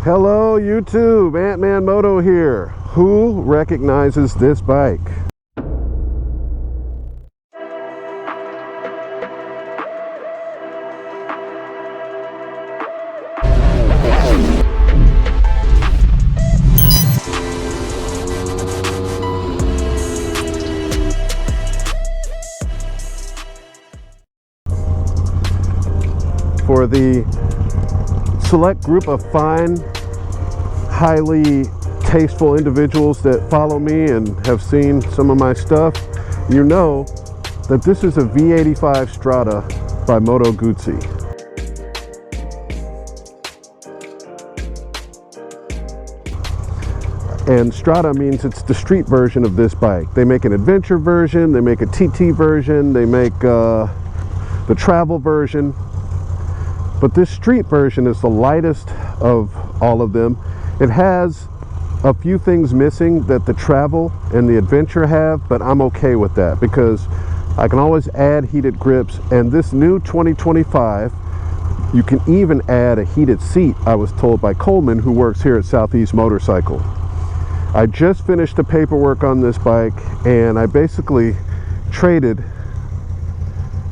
Hello YouTube, Ant-Man Moto here. Who recognizes this bike? For the select group of fine, highly tasteful individuals that follow me and have seen some of my stuff, you know that this is a V85 Strada by Moto Guzzi. And Strada means it's the street version of this bike. They make an adventure version, they make a TT version, they make the travel version. But this street version is the lightest of all of them. It has a few things missing that the travel and the adventure have, but I'm okay with that because I can always add heated grips, and this new 2025 you can even add a heated seat, I was told by Coleman, who works here at Southeast Motorcycle. I just finished the paperwork on this bike and I basically traded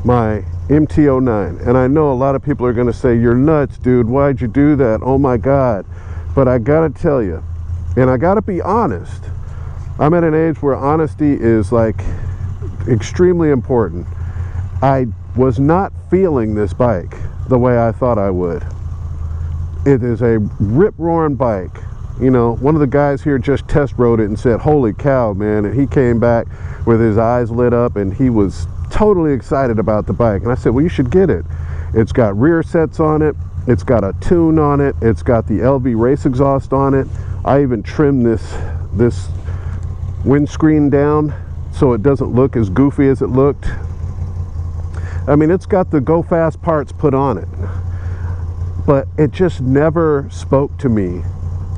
my MT-09, and I know a lot of people are going to say, you're nuts, dude, why'd you do that? Oh my God. But I gotta tell you, and I gotta be honest, I'm at an age where honesty is like extremely important. I was not feeling this bike the way I thought I would. It is a rip-roaring bike. You know, one of the guys here just test rode it and said, holy cow, man, and he came back with his eyes lit up and he was totally excited about the bike. And I said, well, you should get it. It's got rear sets on it, it's got a tune on it, it's got the LV race exhaust on it. I even trimmed this windscreen down so it doesn't look as goofy as it looked. I mean, it's got the go fast parts put on it, but it just never spoke to me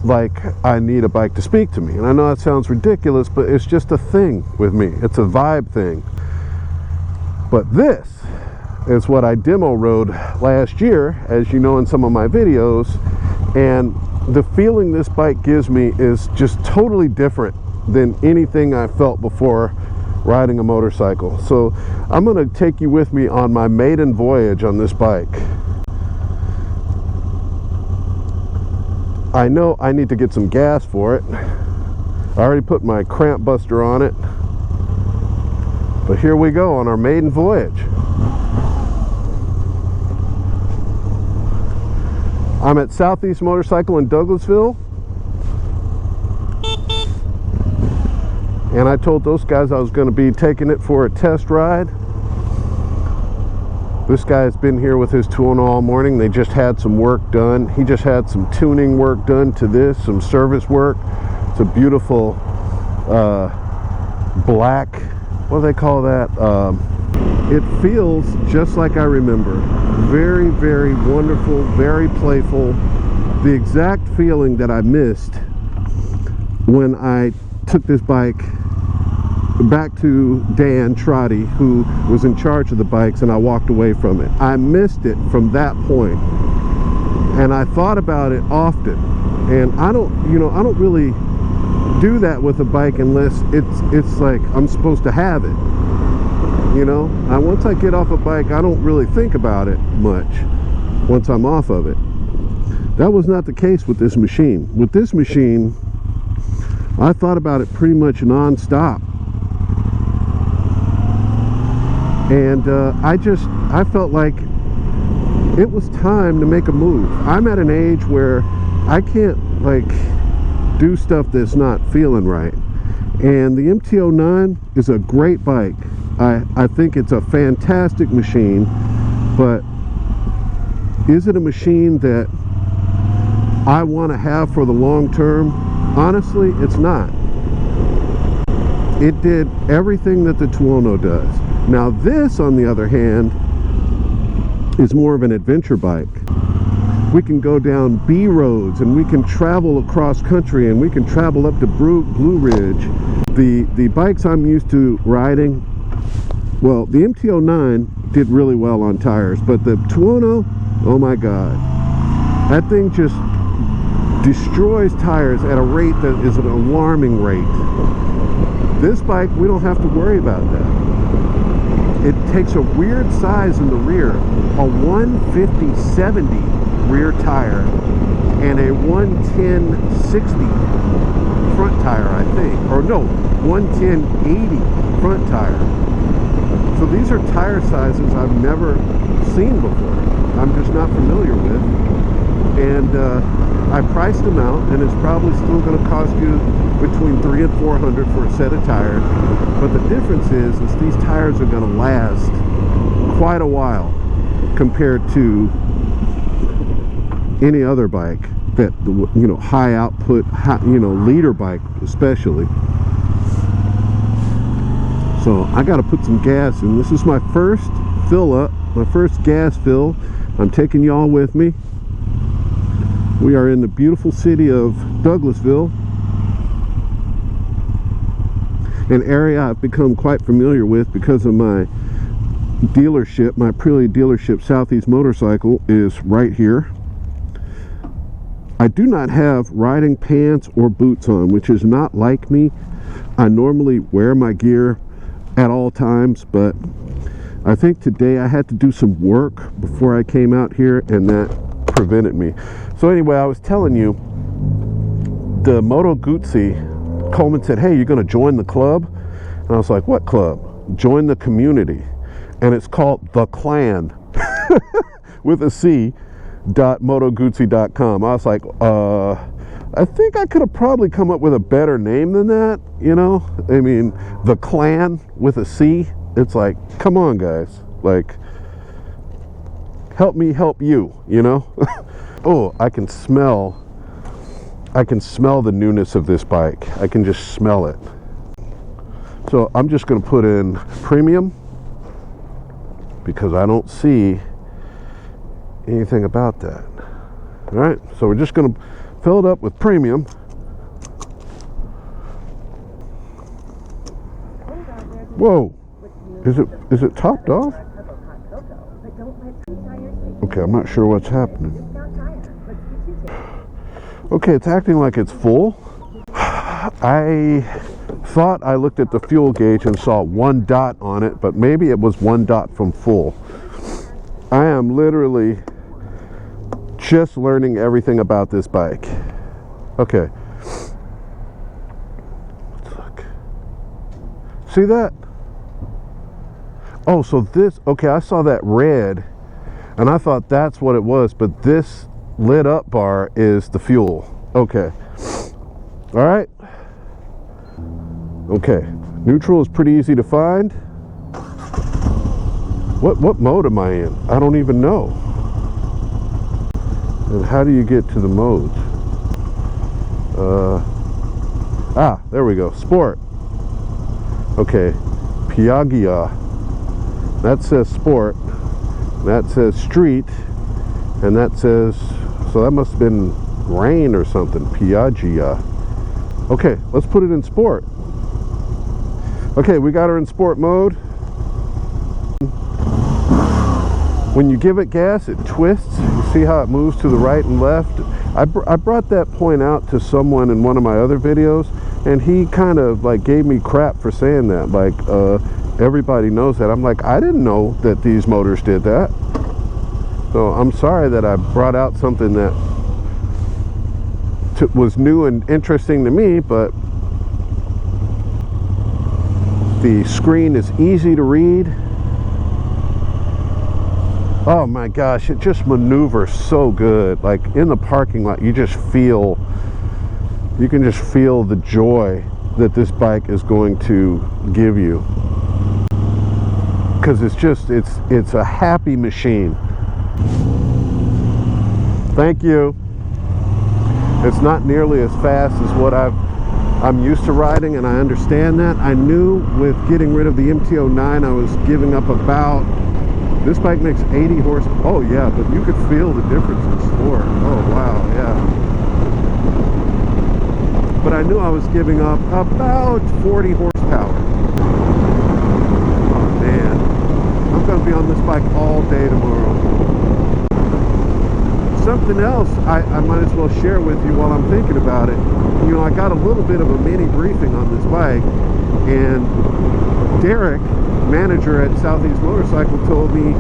like I need a bike to speak to me. And I know that sounds ridiculous, but it's just a thing with me. It's a vibe thing. But this is what I demo rode last year, as you know in some of my videos, and the feeling this bike gives me is just totally different than anything I felt before riding a motorcycle. So I'm going to take you with me on my maiden voyage on this bike. I know I need to get some gas for it. I already put my cramp buster on it. But here we go on our maiden voyage. I'm at Southeast Motorcycle in Douglasville. And I told those guys I was going to be taking it for a test ride. This guy's been here with his 210 all morning. They just had some work done. He just had some tuning work done to this, some service work. It's a beautiful black, what do they call that? It feels just like I remember. Very, very wonderful, very playful. The exact feeling that I missed when I took this bike back to Dan Trotty, who was in charge of the bikes, and I walked away from it. I missed it from that point, and I thought about it often. And I don't really do that with a bike unless it's like I'm supposed to have it. You know, once I get off a bike, I don't really think about it much once I'm off of it. That was not the case with this machine. With this machine, I thought about it pretty much non-stop. And I felt like it was time to make a move. I'm at an age where I can't like do stuff that's not feeling right. And the MT-09 is a great bike. I think it's a fantastic machine, but is it a machine that I want to have for the long term? Honestly, it's not. It did everything that the 210 does. Now this, on the other hand, is more of an adventure bike. We can go down B roads and we can travel across country and we can travel up to Blue Ridge. The bikes I'm used to riding, well, the MT-09 did really well on tires, but the 210, oh my God, that thing just destroys tires at a rate that is an alarming rate. This bike, we don't have to worry about that. It takes a weird size in the rear, a 150/70 rear tire and a 110/60 front tire, I think, or no, 110/80 front tire. So these are tire sizes I've never seen before. I'm just not familiar with, and I priced them out, and it's probably still going to cost you between $300 and $400 for a set of tires. But the difference is these tires are going to last quite a while compared to any other bike that, you know, high output, you know, leader bike especially. So I got to put some gas in. This is my first fill up, my first gas fill. I'm taking y'all with me. We are in the beautiful city of Douglasville, an area I've become quite familiar with because of my dealership. My Aprilia dealership, Southeast Motorcycle, is right here. I do not have riding pants or boots on, which is not like me. I normally wear my gear at all times, but I think today I had to do some work before I came out here, and that prevented me. So anyway, I was telling you, the motoguzzi, Coleman said, hey, you're going to join the club? And I was like, what club? Join the community. And it's called The Clan with a C, .motoguzzi.com. I was like, I think I could have probably come up with a better name than that, you know? I mean, The Clan with a C. It's like, come on, guys. Like, help me help you, you know? Oh, I can smell the newness of this bike. I can just smell it. So I'm just going to put in premium because I don't see anything about that. All right, so we're just going to fill it up with premium. Whoa, is it topped off? Okay, I'm not sure what's happening. Okay, it's acting like it's full. I thought I looked at the fuel gauge and saw 1 dot on it, but maybe it was 1 dot from full. I am literally just learning everything about this bike. Okay. Let's look. See that? Oh, so this, okay, I saw that red, and I thought that's what it was, but this lit up bar is the fuel. Okay. All right. Okay. Neutral is pretty easy to find. What mode am I in? I don't even know. And how do you get to the modes? There we go. Sport. Okay. Piaggia. That says sport. That says street. And that says, so that must have been rain or something. Piaggia. Okay, let's put it in sport. Okay, we got her in sport mode. When you give it gas, it twists. You see how it moves to the right and left? I brought that point out to someone in one of my other videos, and he kind of like gave me crap for saying that. Like, everybody knows that. I'm like, I didn't know that these motors did that. So I'm sorry that I brought out something that was new and interesting to me, but the screen is easy to read. Oh my gosh, it just maneuvers so good. Like in the parking lot, you can just feel the joy that this bike is going to give you, because it's a happy machine. Thank you. It's not nearly as fast as what I'm used to riding, and I understand that. I knew with getting rid of the MT-09 I was giving up about, this bike makes 80 horsepower. Oh yeah, but you could feel the difference in sport. Oh wow, yeah. But I knew I was giving up about 40 horsepower. Oh man, I'm gonna be on this bike all day tomorrow. something else I might as well share with you while I'm thinking about it. You know, I got a little bit of a mini briefing on this bike, and Derek, manager at Southeast Motorcycle, told me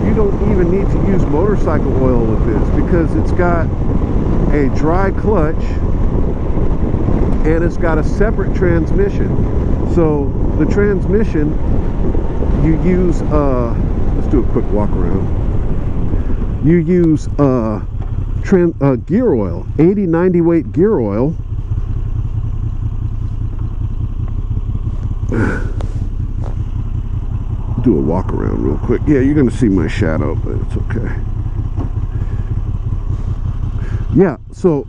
you don't even need to use motorcycle oil with this because it's got a dry clutch and it's got a separate transmission. So the transmission, you use let's do a quick walk around. You use gear oil, 80-90 weight gear oil. Do a walk around real quick. Yeah, you're gonna see my shadow, but it's okay. Yeah, so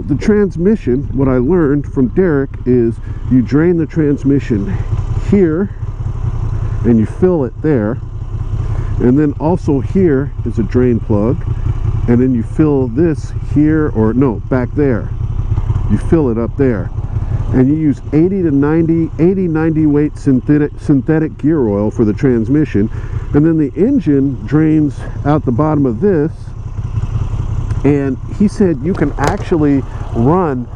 the transmission, what I learned from Derek is you drain the transmission here and you fill it there, and then also here is a drain plug, and then you fill this here, or no, back there. You fill it up there, and you use 80-90 weight synthetic gear oil for the transmission, and then the engine drains out the bottom of this. And he said you can actually run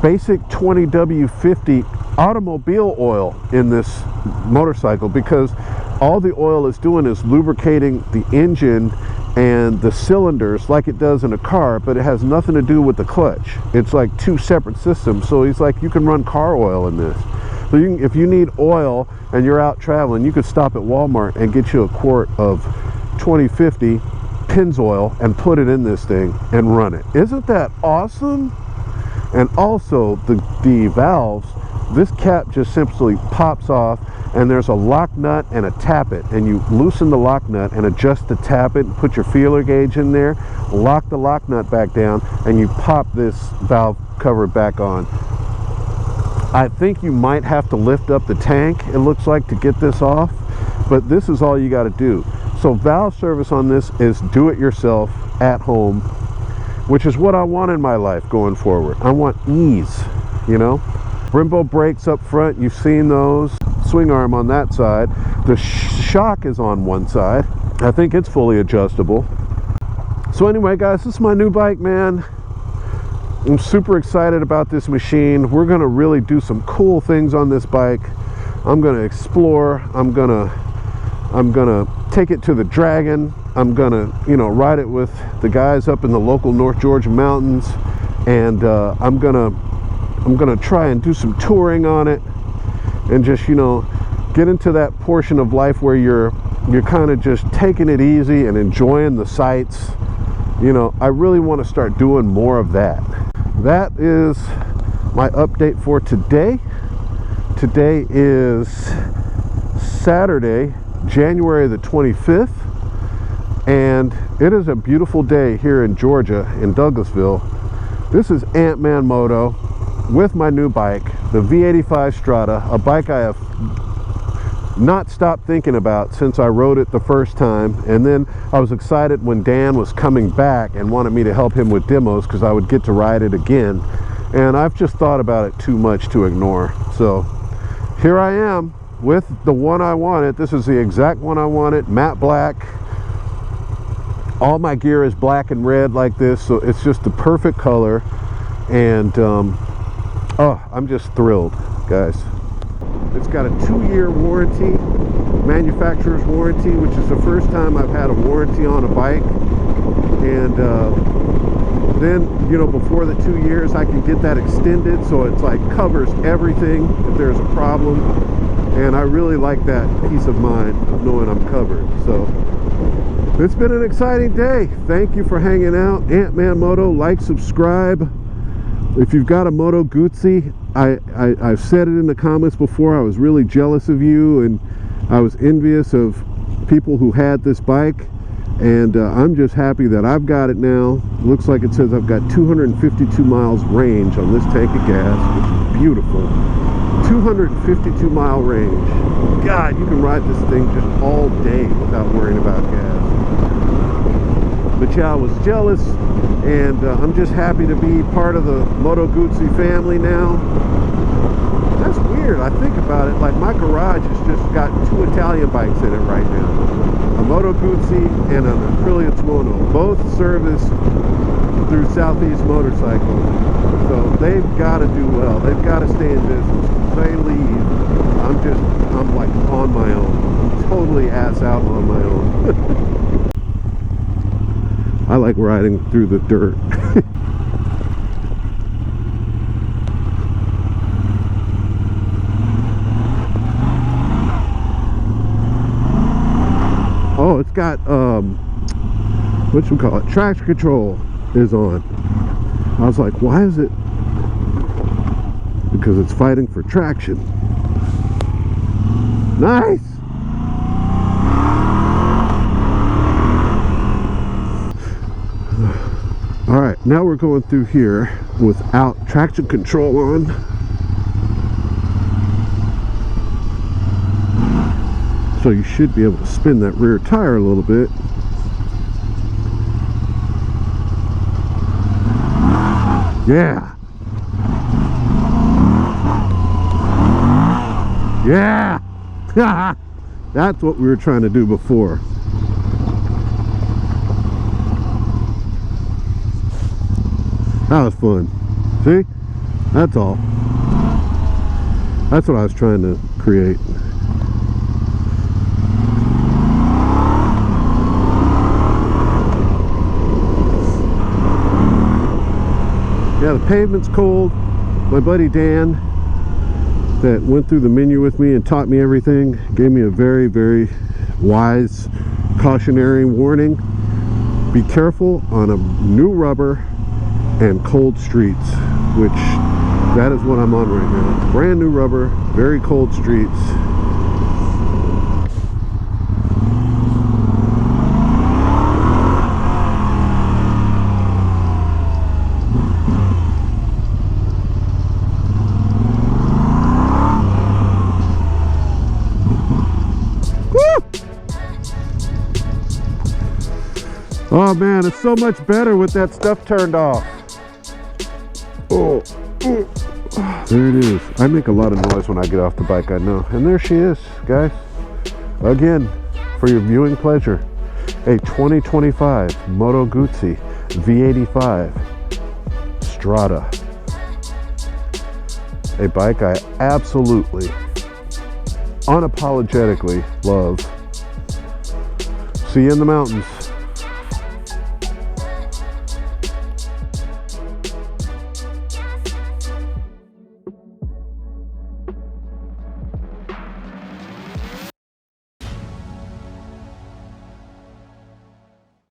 basic 20W50 automobile oil in this motorcycle, because all the oil is doing is lubricating the engine and the cylinders like it does in a car, but it has nothing to do with the clutch. It's like two separate systems. So he's like, you can run car oil in this. So you can, if you need oil and you're out traveling, you could stop at Walmart and get you a quart of 2050 Pennzoil and put it in this thing and run it. Isn't that awesome? And also the valves, this cap just simply pops off, and there's a lock nut and a tappet, and you loosen the lock nut and adjust the tappet and put your feeler gauge in there, lock the lock nut back down, and you pop this valve cover back on. I think you might have to lift up the tank, it looks like, to get this off, but this is all you got to do. So valve service on this is do it yourself at home, which is what I want in my life going forward. I want ease, you know. Brembo brakes up front, you've seen those. Swing arm on that side. The shock is on one side. I think it's fully adjustable. So anyway, guys, this is my new bike, man. I'm super excited about this machine. We're gonna really do some cool things on this bike. I'm gonna explore. I'm gonna take it to the Dragon. I'm gonna, you know, ride it with the guys up in the local North Georgia mountains, and I'm gonna try and do some touring on it, and just, you know, get into that portion of life where you're kind of just taking it easy and enjoying the sights. You know, I really want to start doing more of that. That is my update for today. Today is Saturday, January the 25th, and it is a beautiful day here in Georgia, in Douglasville. This is Ant-Man Moto with my new bike, the V85 Strada, a bike I have not stopped thinking about since I rode it the first time. And then I was excited when Dan was coming back and wanted me to help him with demos, because I would get to ride it again. And I've just thought about it too much to ignore. So here I am with the one I wanted. This is the exact one I wanted, matte black. All my gear is black and red like this, so it's just the perfect color. And oh, I'm just thrilled, guys. It's got a 2-year warranty, manufacturer's warranty, which is the first time I've had a warranty on a bike. And then, you know, before the 2 years, I can get that extended, so it's like covers everything if there's a problem. And I really like that peace of mind of knowing I'm covered. So it's been an exciting day. Thank you for hanging out. Ant-Man Moto, like, subscribe. If you've got a Moto Guzzi, I've said it in the comments before, I was really jealous of you, and I was envious of people who had this bike, and I'm just happy that I've got it now. Looks like it says I've got 252 miles range on this tank of gas, which is beautiful. 252 mile range. God, you can ride this thing just all day without worrying about gas. But yeah, I was jealous, and I'm just happy to be part of the Moto Guzzi family now. That's weird. weird. I think about it, like my garage has just got 2 Italian bikes in it right now. A Moto Guzzi and an Acrylics Moto, both serviced through Southeast Motorcycle. So they've got to do well. They've got to stay in business. If they leave, I'm like on my own. I'm totally ass out on my own. I like riding through the dirt. Oh, it's got what you call it, traction control is on. I was like, why is it? Because it's fighting for traction. Nice. All right, now we're going through here without traction control on. So you should be able to spin that rear tire a little bit. Yeah. Yeah. That's what we were trying to do before. That was fun. See? That's all. That's what I was trying to create. Yeah, the pavement's cold. My buddy Dan, that went through the menu with me and taught me everything, gave me a very, very wise cautionary warning. Be careful on a new rubber and cold streets, which that is what I'm on right now. Brand new rubber, very cold streets. Oh man, it's so much better with that stuff turned off. Oh, there it is. I make a lot of noise when I get off the bike, I know. And there she is, guys. Again, for your viewing pleasure, a 2025 Moto Guzzi V85 Strada. A bike I absolutely, unapologetically love. See you in the mountains.